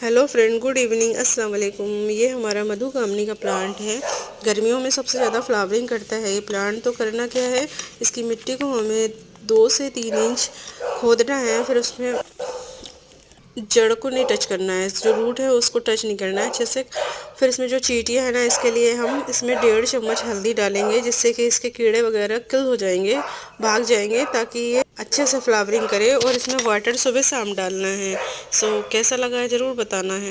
Hello friend, good evening, अस्सलाम वालेकुम। ये हमारा मधुकामनी का प्लांट है। गर्मियों में सबसे ज़्यादा फ्लावरिंग करता है ये प्लांट। तो करना क्या है, इसकी मिट्टी को हमें 2 से 3 इंच खोदना है। फिर उसमें जड़ को नहीं टच करना है, जो रूट है उसको टच नहीं करना है अच्छे से। फिर इसमें जो चींटियाँ है ना, इसके लिए हम इसमें 1.5 चम्मच हल्दी डालेंगे, जिससे कि इसके कीड़े वगैरह किल हो जाएंगे, भाग जाएंगे, ताकि ये अच्छे से फ्लावरिंग करे। और इसमें वाटर सुबह शाम डालना है। सो कैसा लगा है ज़रूर बताना है।